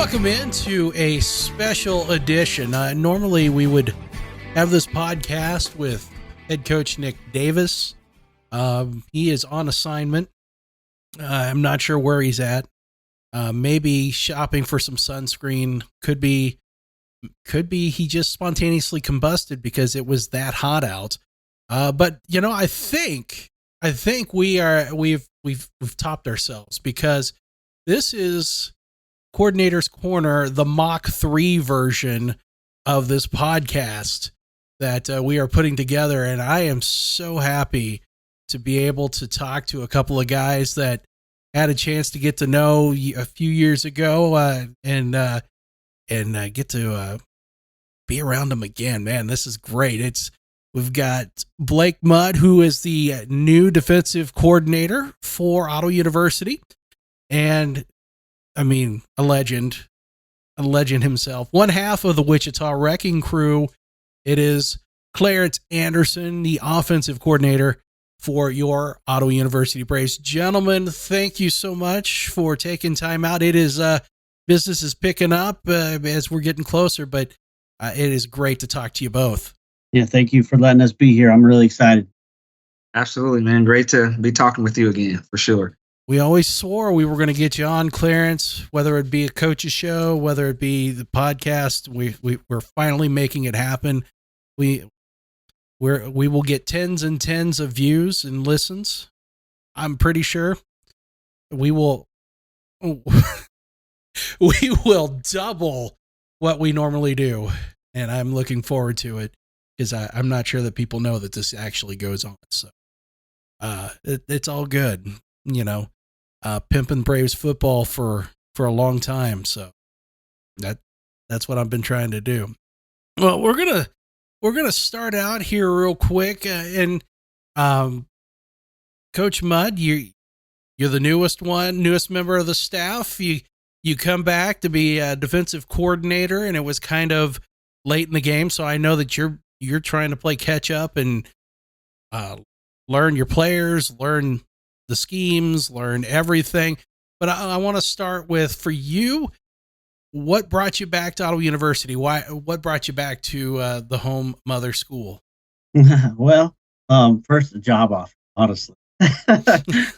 Welcome into a special edition. Normally we would have this podcast with head coach Nick Davis. He is on assignment. I'm not sure where he's at. Maybe shopping for some sunscreen. Could be he just spontaneously combusted because it was that hot out. But you know, I think we've topped ourselves, because this is Coordinators Corner, the Mach 3 version of this podcast that we are putting together. And I am so happy to be able to talk to a couple of guys that had a chance to get to know a few years ago and get to be around them again. Man, this is great. We've got Blake Mudd, who is the new defensive coordinator for Ottawa University. And I mean, a legend himself. One half of the Wichita Wrecking Crew. It is Clarence Anderson, the offensive coordinator for your Ottawa University Braves. Gentlemen, thank you so much for taking time out. It is business is picking up as we're getting closer, but it is great to talk to you both. Yeah, thank you for letting us be here. I'm really excited. Absolutely, man. Great to be talking with you again, for sure. We always swore we were going to get you on, Clarence, whether it be a coach's show, whether it be the podcast. We're finally making it happen. We will get tens and tens of views and listens. I'm pretty sure we will double what we normally do, and I'm looking forward to it, because I'm not sure that people know that this actually goes on. So it's all good. You know, pimping Braves football for a long time. So that's what I've been trying to do. Well, we're gonna start out here real quick, and Coach Mudd, you're the newest member of the staff. You come back to be a defensive coordinator, and it was kind of late in the game, so I know that you're trying to play catch up and learn your players, learn the schemes, learn everything. But I want to start with, for you, what brought you back to Ottawa University? What brought you back to the home mother school? Well, first, the job offer, honestly.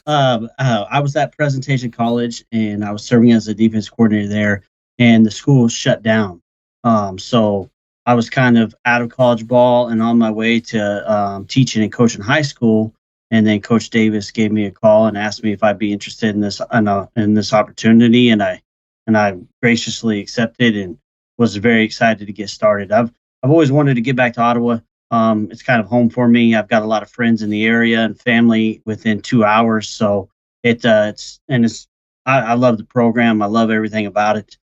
I was at Presentation College, and I was serving as a defense coordinator there, and the school shut down. So I was kind of out of college ball and on my way to teaching and coaching high school. And then Coach Davis gave me a call and asked me if I'd be interested in this opportunity, and I graciously accepted and was very excited to get started. I've always wanted to get back to Ottawa. It's kind of home for me. I've got a lot of friends in the area and family within 2 hours, so I love the program. I love everything about it.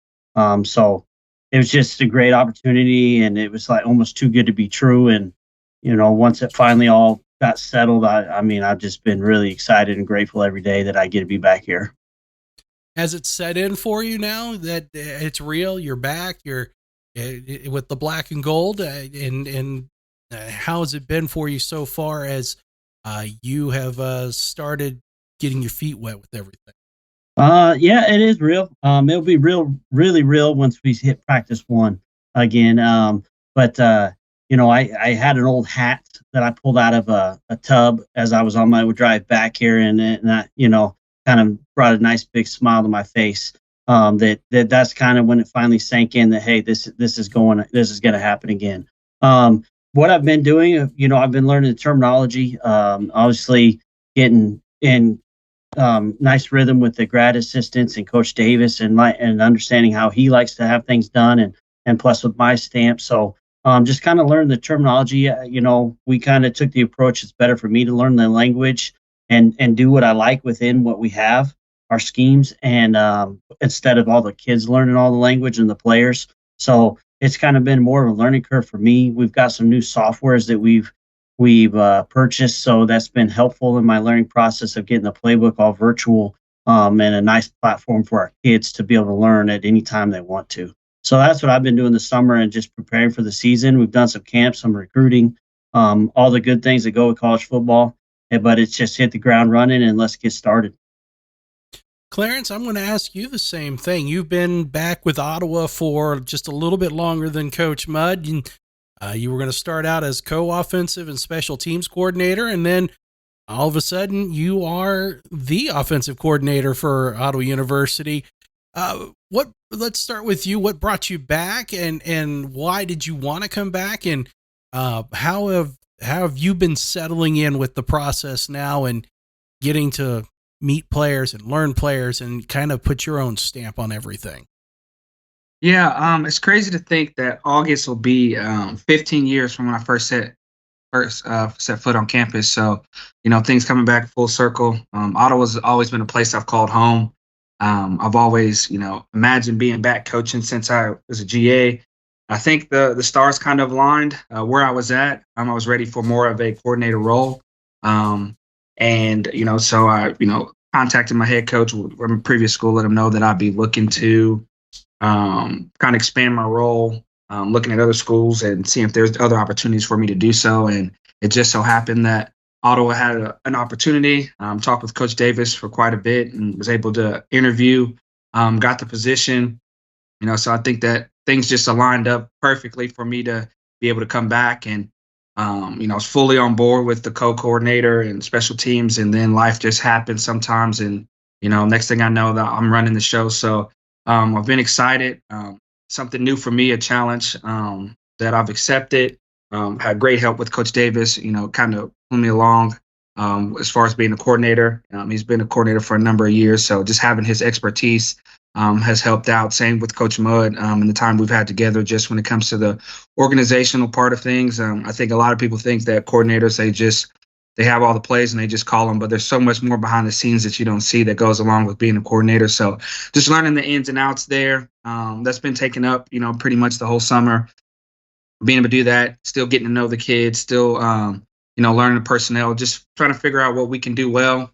So it was just a great opportunity, and it was like almost too good to be true. And you know, once it finally all got settled, I've just been really excited and grateful every day that I get to be back here. Has it set in for you now that it's real? You're back. You're with the black and gold, and how has it been for you so far as you have started getting your feet wet with everything? Yeah, it is real. It'll be really real once we hit practice one again. You know, I had an old hat that I pulled out of a tub as I was on my drive back here, and I, you know, kind of brought a nice big smile to my face. That's kind of when it finally sank in that, hey, this is going to happen again. What I've been doing, you know, I've been learning the terminology, obviously getting in nice rhythm with the grad assistants and Coach Davis, and understanding how he likes to have things done, and plus with my stamp. So just kind of learn the terminology. You know, we kind of took the approach, it's better for me to learn the language and do what I like within what we have, our schemes, and instead of all the kids learning all the language and the players. So it's kind of been more of a learning curve for me. We've got some new softwares that we've purchased, so that's been helpful in my learning process of getting the playbook all virtual, and a nice platform for our kids to be able to learn at any time they want to. So that's what I've been doing this summer and just preparing for the season. We've done some camps, some recruiting, all the good things that go with college football. But it's just hit the ground running and let's get started. Clarence, I'm going to ask you the same thing. You've been back with Ottawa for just a little bit longer than Coach Mudd. And, you were going to start out as co-offensive and special teams coordinator, and then all of a sudden you are the offensive coordinator for Ottawa University. Let's start with you. What brought you back, and why did you want to come back? And how have you been settling in with the process now and getting to meet players and learn players and kind of put your own stamp on everything? Yeah, it's crazy to think that August will be 15 years from when I set foot on campus. So, things coming back full circle. Ottawa's always been a place I've called home. I've always, imagined being back coaching since I was a GA. I think the stars kind of aligned where I was at. I was ready for more of a coordinator role. So I, contacted my head coach from a previous school, let him know that I'd be looking to kind of expand my role, looking at other schools and seeing if there's other opportunities for me to do so. And it just so happened that Ottawa had an opportunity. Talked with Coach Davis for quite a bit and was able to interview, got the position. So I think that things just aligned up perfectly for me to be able to come back. And I was fully on board with the co-coordinator and special teams, and then life just happens sometimes. And, next thing I know, that I'm running the show. So I've been excited. Something new for me, a challenge that I've accepted. Had great help with Coach Davis, kind of pulling me along as far as being a coordinator. He's been a coordinator for a number of years. So just having his expertise has helped out. Same with Coach Mudd and the time we've had together just when it comes to the organizational part of things. I think a lot of people think that coordinators, they have all the plays and they just call them, but there's so much more behind the scenes that you don't see that goes along with being a coordinator. So just learning the ins and outs there, that's been taken up, pretty much the whole summer. Being able to do that, still getting to know the kids, still, learning the personnel, just trying to figure out what we can do well.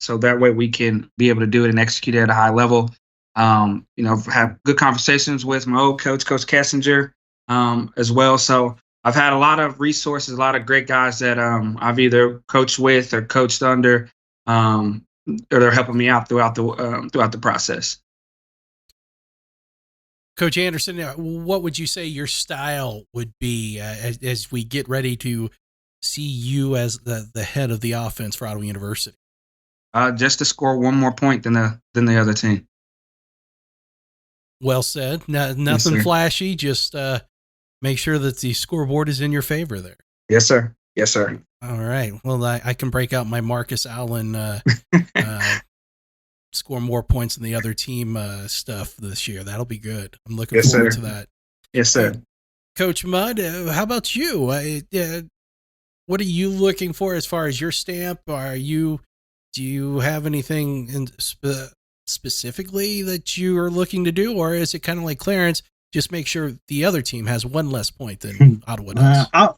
So that way we can be able to do it and execute it at a high level. Have good conversations with my old coach, Coach Kessinger, as well. So I've had a lot of resources, a lot of great guys that I've either coached with or coached under, or they're helping me out throughout the process. Coach Anderson, what would you say your style would be as we get ready to see you as the head of the offense for Ottawa University? Just to score one more point than the other team. Well said. Nothing flashy. Just make sure that the scoreboard is in your favor there. Yes, sir. Yes, sir. All right. Well, I can break out my Marcus Allen score more points than the other team stuff this year. That'll be good. I'm looking forward to that. Yes, sir. Coach Mudd, how about you? What are you looking for as far as your stamp? Do you have anything specifically that you are looking to do, or is it kind of like Clarence, just make sure the other team has one less point than Ottawa does?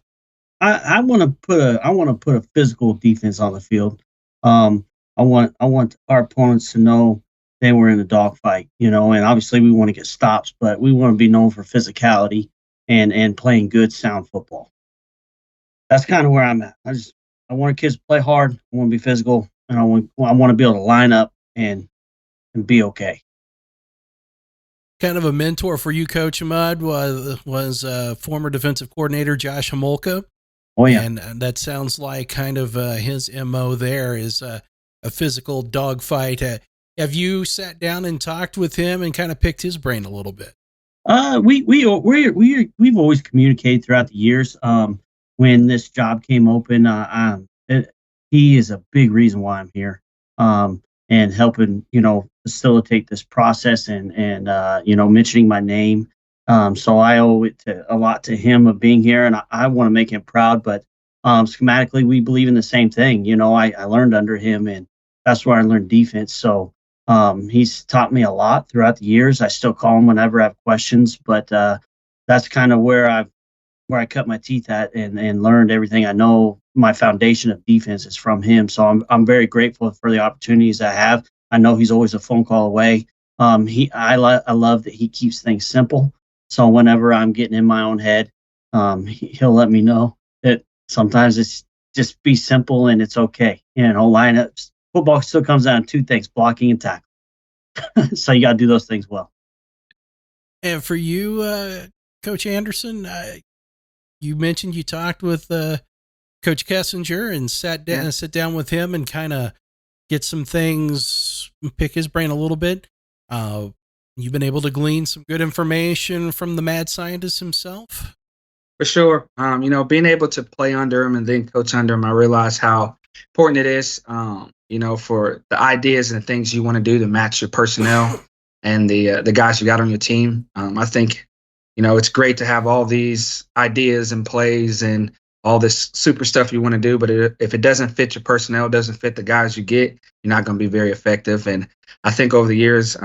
I want to put a physical defense on the field. I want our opponents to know they were in a dogfight, and obviously we want to get stops, but we want to be known for physicality and playing good, sound football. That's kind of where I'm at. I want our kids to play hard. I want to be physical, and I want to be able to line up and be okay. Kind of a mentor for you, Coach Mudd, was former defensive coordinator Josh Homolka. Oh yeah, and that sounds like kind of his MO there is a physical dogfight. Have you sat down and talked with him and kind of picked his brain a little bit? We've always communicated throughout the years. When this job came open, he is a big reason why I'm here, and helping facilitate this process and mentioning my name. So I owe it a lot to him of being here, and I want to make him proud. But schematically, we believe in the same thing. I learned under him, and that's where I learned defense. So he's taught me a lot throughout the years. I still call him whenever I have questions, but that's kind of where I cut my teeth at and learned everything I know. My foundation of defense is from him. So I'm very grateful for the opportunities I have. I know he's always a phone call away. I love that he keeps things simple. So whenever I'm getting in my own head, he'll let me know that sometimes it's just be simple and it's okay. Lineups. Football still comes down to two things: blocking and tackling. So you got to do those things well. And for you, Coach Anderson, you mentioned you talked with Coach Kessinger and sit down with him and kind of get some things, pick his brain a little bit. You've been able to glean some good information from the mad scientist himself. For sure. Being able to play under him and then coach under him, I realized how important it is, for the ideas and the things you want to do to match your personnel and the guys you got on your team. I think, it's great to have all these ideas and plays and all this super stuff you want to do, but if it doesn't fit your personnel, doesn't fit the guys you get, you're not going to be very effective. And I think over the years,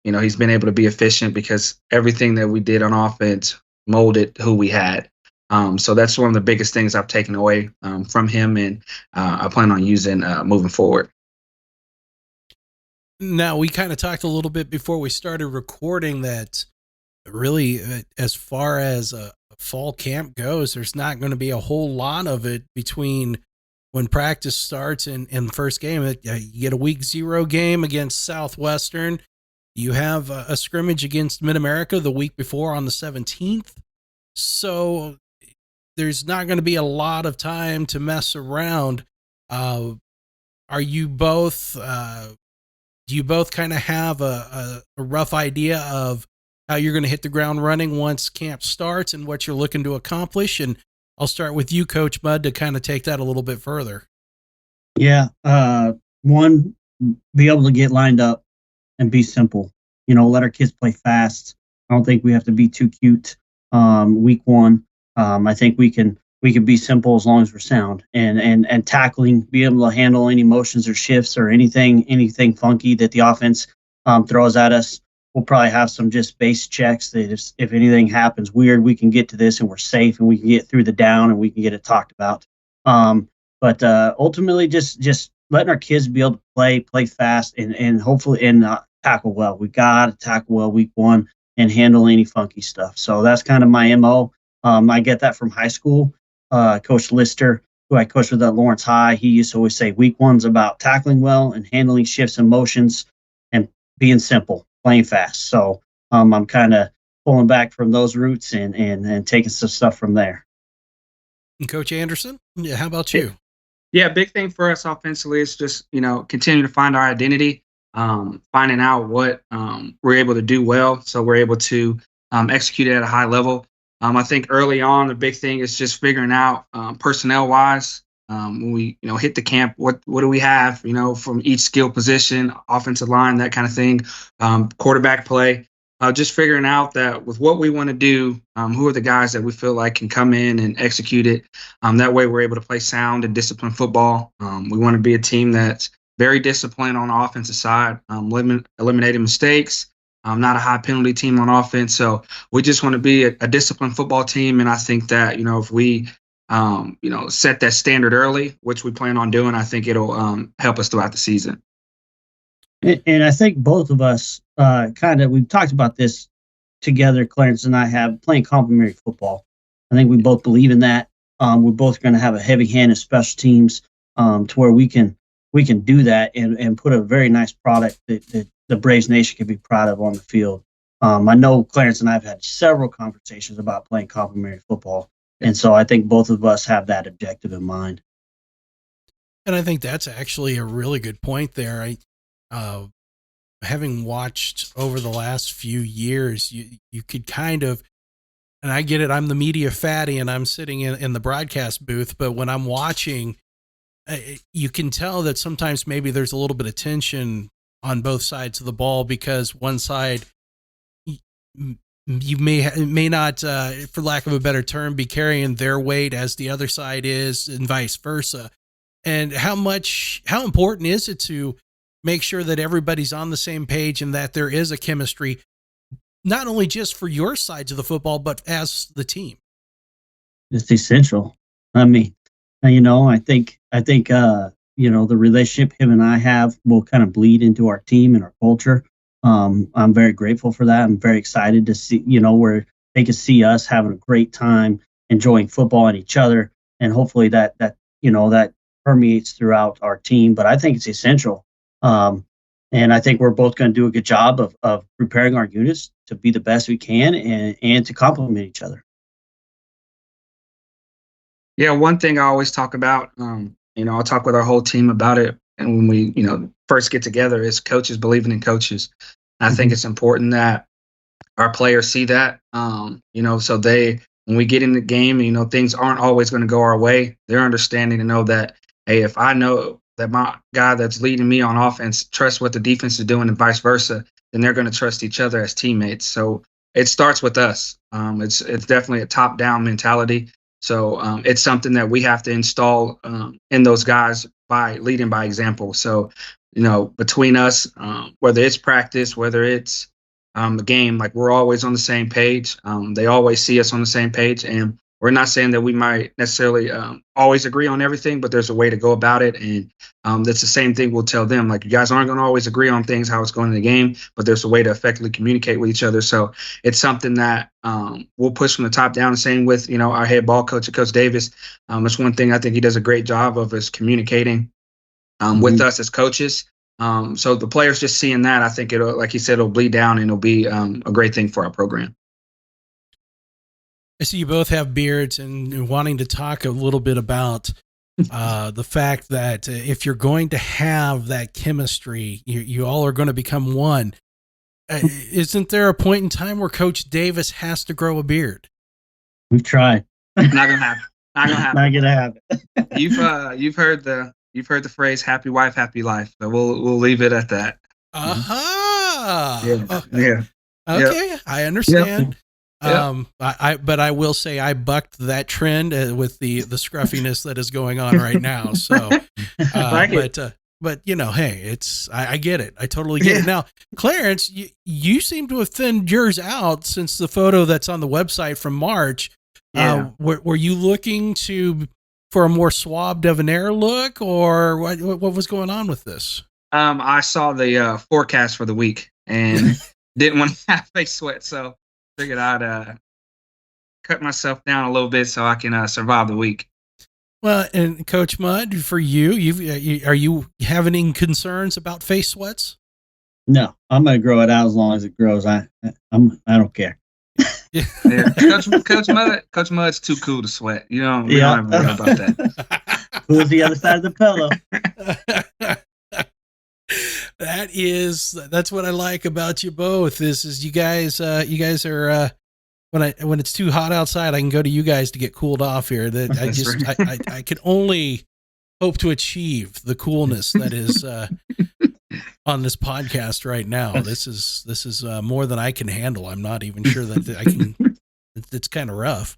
he's been able to be efficient because everything that we did on offense molded who we had. So that's one of the biggest things I've taken away from him, and I plan on using moving forward. Now, we kind of talked a little bit before we started recording that really, as far as a fall camp goes, there's not going to be a whole lot of it between when practice starts and the first game. You get a week 0 game against Southwestern. You have a scrimmage against Mid-America the week before on the 17th. So there's not going to be a lot of time to mess around. Are you both, do you both kind of have a rough idea of how you're going to hit the ground running once camp starts and what you're looking to accomplish? And I'll start with you, Coach Mudd, to kind of take that a little bit further. Yeah. One, be able to get lined up and be simple. Let our kids play fast. I don't think we have to be too cute. Week 1, I think we can be simple as long as we're sound and tackling, be able to handle any motions or shifts or anything funky that the offense throws at us. We'll probably have some just base checks that if anything happens weird, we can get to this and we're safe and we can get through the down and we can get it talked about. But ultimately, just letting our kids be able to play fast and hopefully tackle well. We got to tackle well week 1 and handle any funky stuff. So that's kind of my MO. I get that from high school. Coach Lister, who I coached with at Lawrence High, he used to always say week 1's about tackling well and handling shifts and motions and being simple, playing fast. So I'm kind of pulling back from those roots and taking some stuff from there. And Coach Anderson, how about you? Yeah, big thing for us offensively is just, continue to find our identity, finding out what we're able to do well, so we're able to execute it at a high level. I think early on, the big thing is just figuring out personnel-wise, when we hit the camp, what do we have, from each skill position, offensive line, that kind of thing, quarterback play. Just figuring out that with what we want to do, who are the guys that we feel like can come in and execute it. That way we're able to play sound and disciplined football. We want to be a team that's very disciplined on the offensive side, eliminating mistakes, not a high penalty team on offense. So we just want to be a disciplined football team. And I think that, if we, set that standard early, which we plan on doing, I think it'll help us throughout the season. And I think both of us we've talked about this together, Clarence and I have, playing complementary football. I think we both believe in that. We're both going to have a heavy hand in special teams to where we can do that and put a very nice product that the Braves Nation can be proud of on the field. I know Clarence and I have had several conversations about playing complementary football. And so I think both of us have that objective in mind. And I think that's actually a really good point there. Having watched over the last few years, you could kind of, and I get it, I'm the media fatty and I'm sitting in the broadcast booth, but when I'm watching, you can tell that sometimes maybe there's a little bit of tension on both sides of the ball because one side, you may not, for lack of a better term, be carrying their weight as the other side is, and vice versa. And how important is it to make sure that everybody's on the same page and that there is a chemistry, not only just for your sides of the football, but as the team? It's essential. I mean, I think the relationship him and I have will kind of bleed into our team and our culture. I'm very grateful for that. I'm very excited to see, where they can see us having a great time, enjoying football and each other. And hopefully that permeates throughout our team. But I think it's essential. And I think we're both going to do a good job of preparing our units to be the best we can and to complement each other. Yeah, one thing I always talk about, I'll talk with our whole team about it. And when we, first get together, is coaches believing in coaches. I think it's important that our players see that, so when we get in the game, things aren't always going to go our way. They're understanding to know that, hey, if I know that my guy that's leading me on offense trusts what the defense is doing and vice versa, then they're going to trust each other as teammates. So it starts with us. It's definitely a top-down mentality. So it's something that we have to install in those guys by leading by example. So, between us, whether it's practice, whether it's the game, like we're always on the same page. They always see us on the same page, and we're not saying that we might necessarily always agree on everything, but there's a way to go about it. And that's the same thing we'll tell them. Like, you guys aren't going to always agree on things, how it's going in the game, but there's a way to effectively communicate with each other. So it's something that we'll push from the top down. Same with, our head ball coach, Coach Davis. That's one thing I think he does a great job of, is communicating with us as coaches. So the players just seeing that, I think it'll, like you said, it'll bleed down and it'll be a great thing for our program. I see you both have beards and wanting to talk a little bit about the fact that if you're going to have that chemistry, you all are going to become one. Isn't there a point in time where Coach Davis has to grow a beard? We've tried. Not gonna happen. Not gonna happen. Not gonna happen. You've heard the phrase "happy wife, happy life." So we'll leave it at that. Yeah. Yeah. Okay, Yep. I understand. Yep. But I will say I bucked that trend with the scruffiness that is going on right now. So, but hey, I get it. I totally get it. Now, Clarence, you seem to have thinned yours out since the photo that's on the website from March. Yeah. Were you looking for a more suave debonair look, or what was going on with this? I saw the forecast for the week and didn't want to have face sweat, so figured I'd cut myself down a little bit so I can survive the week. Well, and Coach Mudd, for you, are you having any concerns about face sweats? No, I'm gonna grow it out as long as it grows. I don't care. Yeah. Coach Mudd's too cool to sweat. We don't have to worry about that. Who's the other side of the pillow? That's what I like about you both. Is you guys are when it's too hot outside, I can go to you guys to get cooled off here. That I can only hope to achieve the coolness that is on this podcast right now. This is more than I can handle. I'm not even sure that I can. It's kind of rough.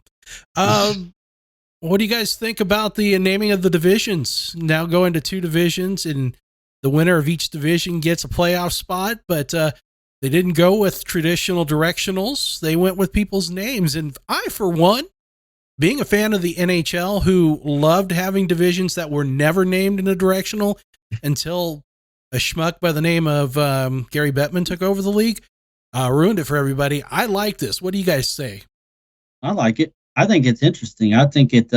What do you guys think about the naming of the divisions? Now going to 2 divisions, and the winner of each division gets a playoff spot, but they didn't go with traditional directionals. They went with people's names. And I, for one, being a fan of the NHL, who loved having divisions that were never named in a directional until a schmuck by the name of Gary Bettman took over the league, ruined it for everybody. I like this. What do you guys say? I like it. I think it's interesting. I think it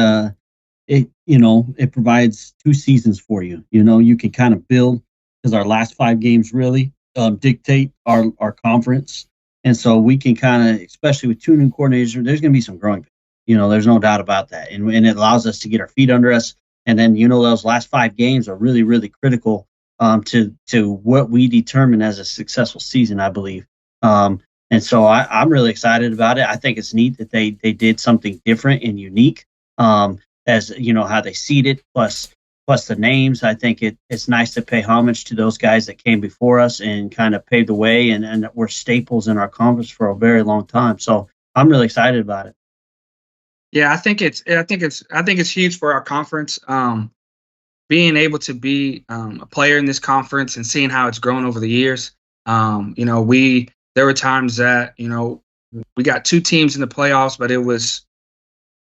provides 2 seasons for you. You can kind of build, because our last 5 games really dictate our conference. And so we can kind of, especially with 2 new coordinators, there's going to be some growing. There's no doubt about that. And it allows us to get our feet under us. And then, those last 5 games are really, really critical to what we determine as a successful season, I believe. And so I'm really excited about it. I think it's neat that they did something different and unique, as how they seeded, plus the names. I think it's nice to pay homage to those guys that came before us and kind of paved the way and were staples in our conference for a very long time. So I'm really excited about it. Yeah, I think it's huge for our conference. Being able to be a player in this conference and seeing how it's grown over the years. There were times that, we got 2 teams in the playoffs, but it was,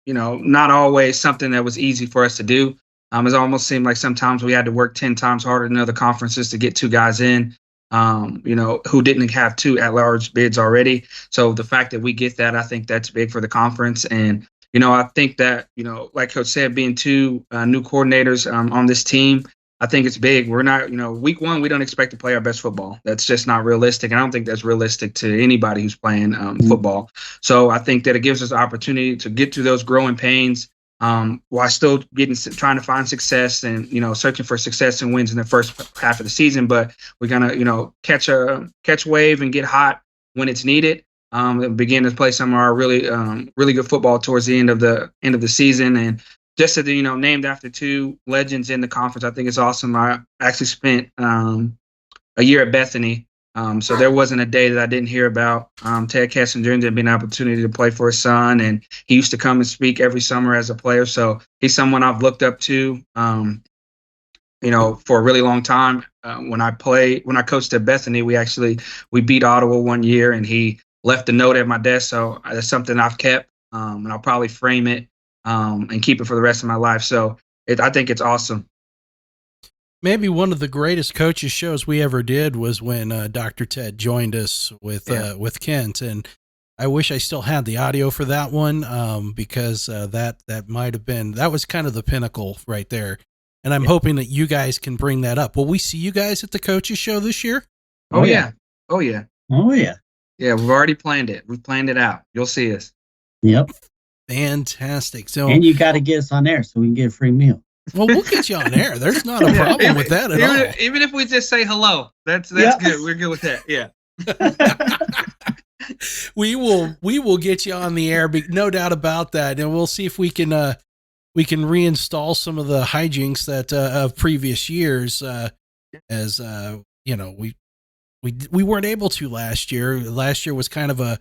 not always something that was easy for us to do. It almost seemed like sometimes we had to work 10 times harder than other conferences to get 2 guys in, who didn't have 2 at-large bids already. So the fact that we get that, I think that's big for the conference. And, I think that, like Coach said, being 2 new coordinators on this team, I think it's big. We're not, week one, we don't expect to play our best football. That's just not realistic. I don't think that's realistic to anybody who's playing football. So I think that it gives us the opportunity to get through those growing pains while still trying to find success and, searching for success and wins in the first half of the season. But we're going to, catch wave and get hot when it's needed. Begin to play some of our really good football towards the end of the season. And just to, named after two legends in the conference, I think it's awesome. I actually spent a year at Bethany. So there wasn't a day that I didn't hear about Ted Kessinger being an opportunity to play for his son. And he used to come and speak every summer as a player. So he's someone I've looked up to, for a really long time. When I coached at Bethany, we beat Ottawa one year, and he left a note at my desk. So that's something I've kept, and I'll probably frame it and keep it for the rest of my life. So I think it's awesome. Maybe one of the greatest coaches shows we ever did was when Dr. Ted joined us with Kent, and I wish I still had the audio for that one because that was kind of the pinnacle right there. And I'm hoping that you guys can bring that up. Will we see you guys at the coaches show this year? Oh yeah. Oh yeah. Oh yeah. Yeah, we've already planned it. We've planned it out. You'll see us. Yep. Fantastic. So, and you got to get us on air so we can get a free meal. Well, we'll get you on air. There's not a problem with that at all. Even if we just say hello, that's good. We're good with that. Yeah. We will get you on the air, no doubt about that, and we'll see if we can reinstall some of the hijinks that of previous years, as we weren't able to last year. Last year was kind of a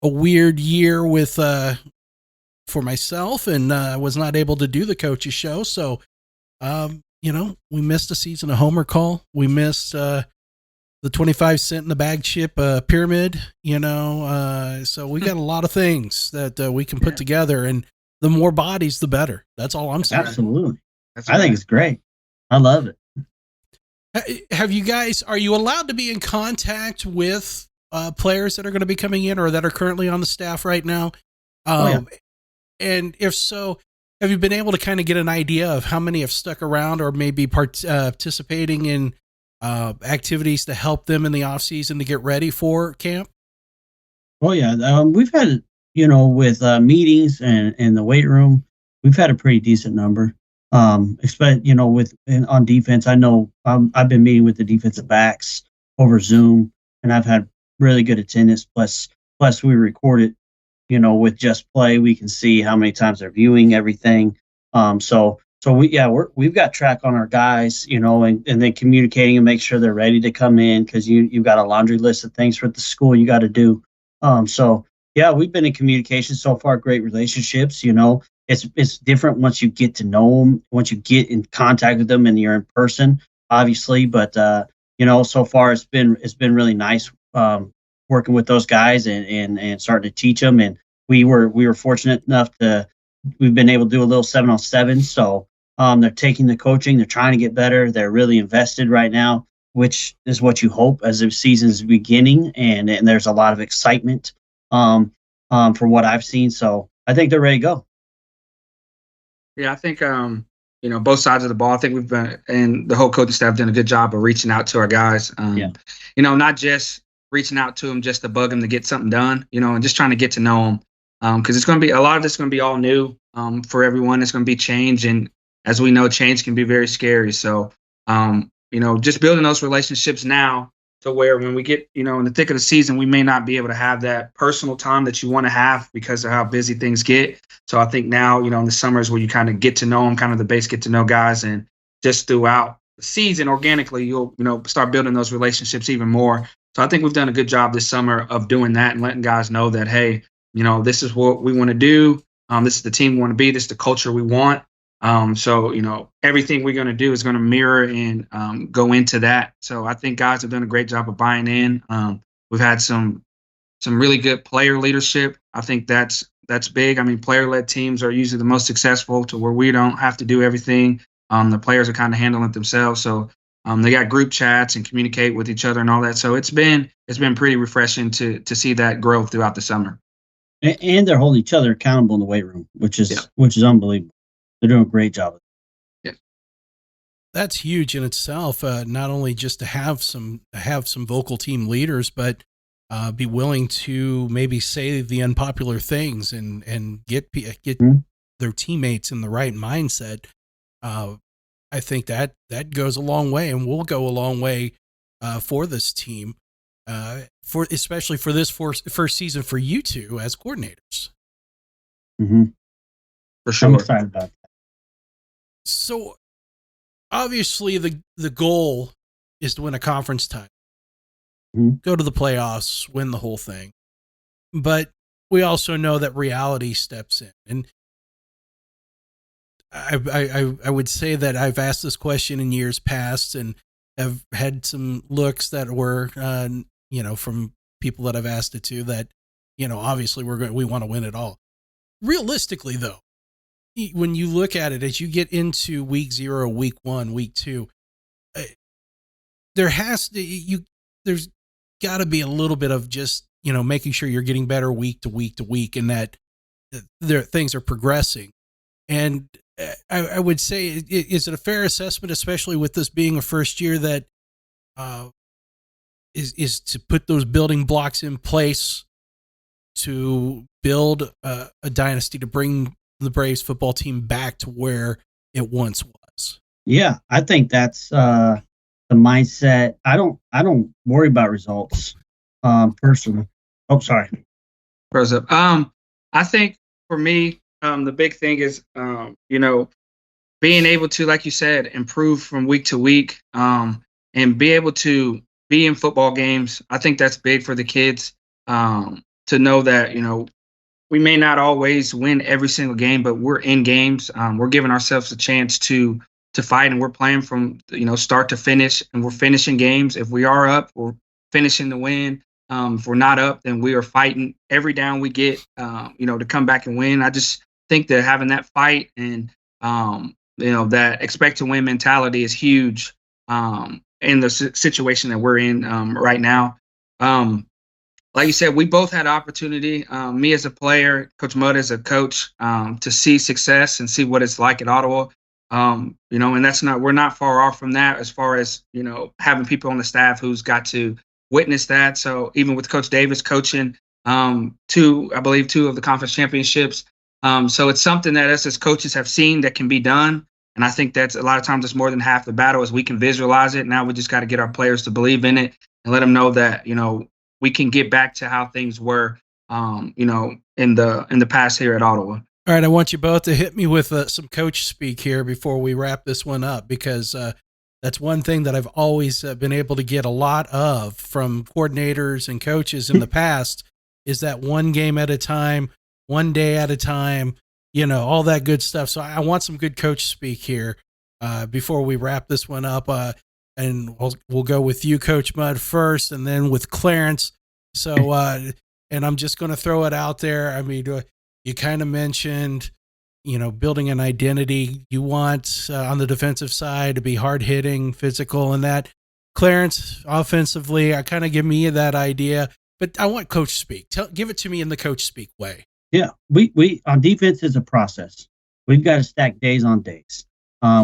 weird year with for myself, and was not able to do the coaches show. So, we missed a season of Homer Call. We missed the 25 cent in the bag chip pyramid, so we got a lot of things that we can put together, and the more bodies, the better. That's all I'm saying. Absolutely. I think it's great. I love it. Have you guys, are you allowed to be in contact with players that are going to be coming in or that are currently on the staff right now? And if so, have you been able to kind of get an idea of how many have stuck around or maybe participating in activities to help them in the off season to get ready for camp? Oh yeah. We've had, with meetings and in the weight room, we've had a pretty decent number. On defense, I know I've been meeting with the defensive backs over Zoom, and I've had really good attendance. Plus we record it, with Just Play, we can see how many times they're viewing everything. So we've got track on our guys, and then communicating and make sure they're ready to come in, because you've got a laundry list of things for the school you got to do. We've been in communication so far, great relationships. It's different once you get to know them, once you get in contact with them and you're in person, obviously. But so far it's been really nice working with those guys and starting to teach them. And we were fortunate enough we've been able to do a little 7-on-7. So they're taking the coaching, they're trying to get better, they're really invested right now, which is what you hope as the season's beginning. And there's a lot of excitement for what I've seen. So I think they're ready to go. Yeah, I think, both sides of the ball, I think we've been, and the whole coaching staff done a good job of reaching out to our guys. Not just reaching out to them just to bug them to get something done, and just trying to get to know them. Because it's going to be, a lot of this going to be all new for everyone. It's going to be change. And as we know, change can be very scary. So, just building those relationships now to where when we get, in the thick of the season, we may not be able to have that personal time that you want to have because of how busy things get. So I think now, in the summers where you kind of get to know them, kind of the base get to know guys, and just throughout the season, organically, you'll, start building those relationships even more. So I think we've done a good job this summer of doing that and letting guys know that, hey, this is what we want to do. This is the team we want to be. This is the culture we want. So, everything we're going to do is going to mirror and go into that. So I think guys have done a great job of buying in. We've had some really good player leadership. I think that's big. I mean, player-led teams are usually the most successful, to where we don't have to do everything. The players are kind of handling it themselves. So they got group chats and communicate with each other and all that. So it's been pretty refreshing to see that grow throughout the summer. And they're holding each other accountable in the weight room, which is unbelievable. They're doing a great job. that's huge in itself. Not only just to have some vocal team leaders, but be willing to maybe say the unpopular things and get Mhm. their teammates in the right mindset. I think that goes a long way, and will go a long way for this team, for especially for this first season for you two as coordinators. Mm-hmm. For sure. I'm excited about that. So obviously the goal is to win a conference title, go to the playoffs, win the whole thing. But we also know that reality steps in. And I would say that I've asked this question in years past and have had some looks that were, from people that I've asked it to that, obviously we want to win it all. Realistically though, when you look at it, as you get into week 0, week 1, week 2, there's got to be a little bit of just, making sure you're getting better week to week to week, and that things are progressing. And I would say, is it a fair assessment, especially with this being a first year, that is to put those building blocks in place to build a dynasty to bring the Braves football team back to where it once was? Yeah, I think that's the mindset. I don't worry about results personally. Oh, sorry. I think for me, the big thing is, being able to, like you said, improve from week to week, and be able to be in football games. I think that's big for the kids, to know that, we may not always win every single game, but we're in games. We're giving ourselves a chance to fight, and we're playing from, start to finish, and we're finishing games. If we are up, we're finishing the win. If we're not up, then we are fighting every down we get, to come back and win. I just think that having that fight and, that expect to win mentality is huge, in the situation that we're in, right now. Like you said, we both had opportunity, me as a player, Coach Mudd as a coach, to see success and see what it's like at Ottawa. And we're not far off from that as far as, having people on the staff who's got to witness that. So even with Coach Davis coaching, two of the conference championships. So it's something that us as coaches have seen that can be done. And I think that's a lot of times it's more than half the battle is we can visualize it. Now we just got to get our players to believe in it and let them know that, we can get back to how things were, in the past here at Ottawa. All right, I want you both to hit me with some coach speak here before we wrap this one up, because that's one thing that I've always been able to get a lot of from coordinators and coaches in the past is that one game at a time, one day at a time, all that good stuff. So I want some good coach speak here before we wrap this one up. And we'll go with you, Coach Mudd, first, and then with Clarence. So, and I'm just going to throw it out there. I mean, you kind of mentioned, building an identity. You want on the defensive side to be hard hitting, physical, and that. Clarence, offensively, kind of give me that idea, but I want coach speak. Give it to me in the coach speak way. Yeah, we on defense is a process. We've got to stack days on days.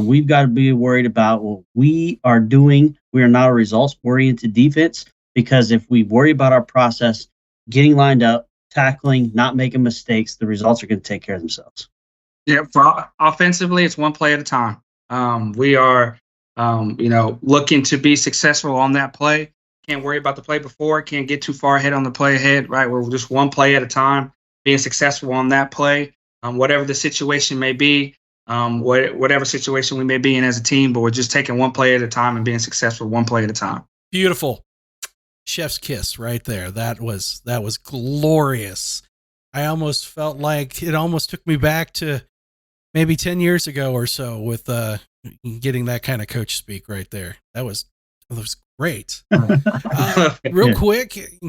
We've got to be worried about what we are doing. We are not a results-oriented defense, because if we worry about our process, getting lined up, tackling, not making mistakes, the results are going to take care of themselves. Yeah, for offensively, it's one play at a time. We are, looking to be successful on that play. Can't worry about the play before. Can't get too far ahead on the play ahead, right? We're just one play at a time, being successful on that play, whatever the situation may be. Whatever situation we may be in as a team, but we're just taking one play at a time and being successful one play at a time. Beautiful. Chef's kiss right there. That was glorious. I almost felt like it almost took me back to maybe 10 years ago or so with getting that kind of coach speak right there. That was great. Real quick,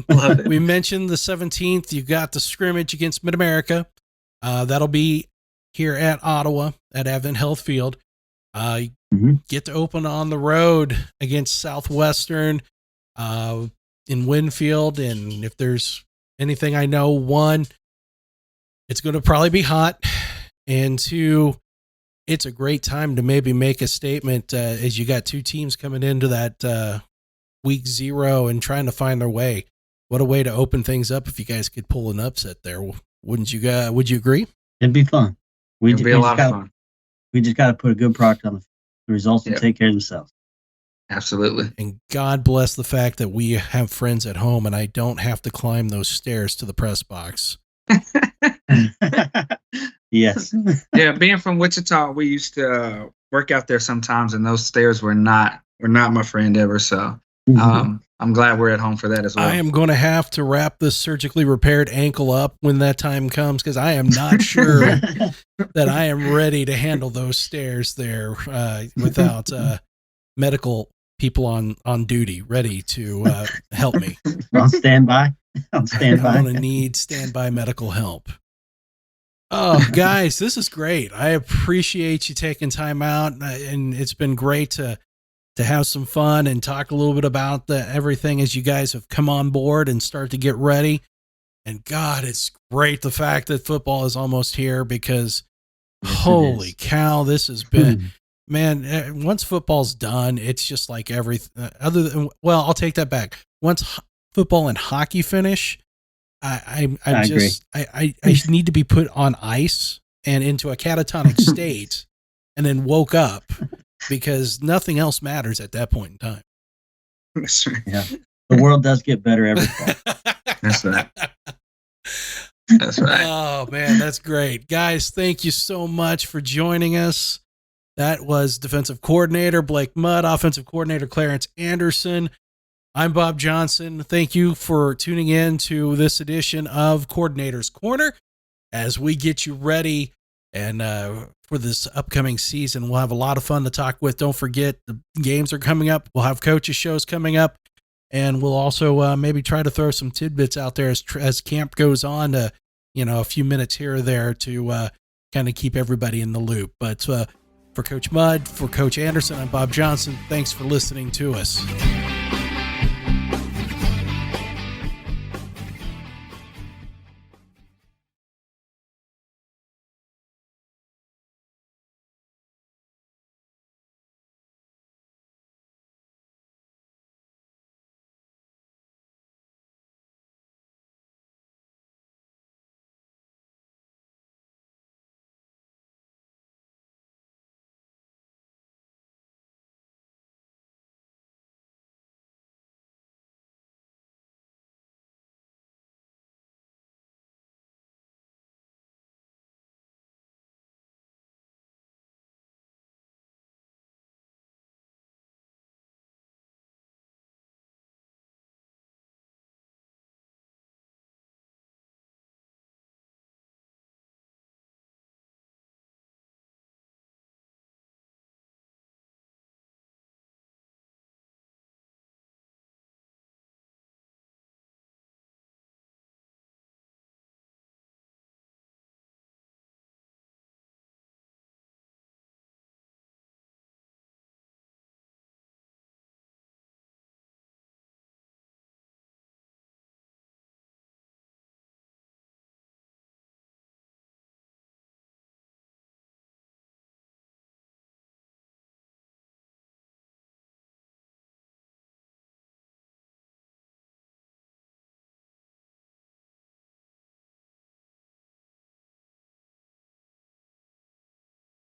we mentioned the 17th. You got the scrimmage against Mid-America. That'll be here at Ottawa at Advent Health Field. Get to open on the road against Southwestern in Winfield. And if there's anything I know, one, it's going to probably be hot. And two, it's a great time to maybe make a statement as you got two teams coming into that week 0 and trying to find their way. What a way to open things up if you guys could pull an upset there. Wouldn't you guys? Would you agree? It'd be fun. It'd be a lot of fun. We just got to put a good product on the results and take care of themselves. Absolutely. And God bless the fact that we have friends at home and I don't have to climb those stairs to the press box. Yes. Yeah, being from Wichita, we used to work out there sometimes, and those stairs were not my friend ever. So I'm glad we're at home for that as well. I am going to have to wrap this surgically repaired ankle up when that time comes, because I am not sure that I am ready to handle those stairs there without medical people on duty ready to help me. On standby. I'm going to need standby medical help. Oh, guys, this is great. I appreciate you taking time out, and it's been great to have some fun and talk a little bit about everything as you guys have come on board and start to get ready. And God, it's great the fact that football is almost here, because holy cow, this has been, man, once football's done, it's just like everything other than, well, I'll take that back. Once football and hockey finish, I need to be put on ice and into a catatonic state and then woke up, because nothing else matters at that point in time. That's right. Yeah. The world does get better every fall. That's right. That's right. Oh, man, that's great. Guys, thank you so much for joining us. That was defensive coordinator Blake Mudd, offensive coordinator Clarence Anderson. I'm Bob Johnson. Thank you for tuning in to this edition of Coordinators Corner as we get you ready and for this upcoming season. We'll have a lot of fun to talk with. Don't forget, the games are coming up. We'll have coaches shows coming up, and we'll also maybe try to throw some tidbits out there as camp goes on to, a few minutes here or there to kind of keep everybody in the loop. But for Coach Mudd, for Coach Anderson, I'm Bob Johnson. Thanks for listening to us.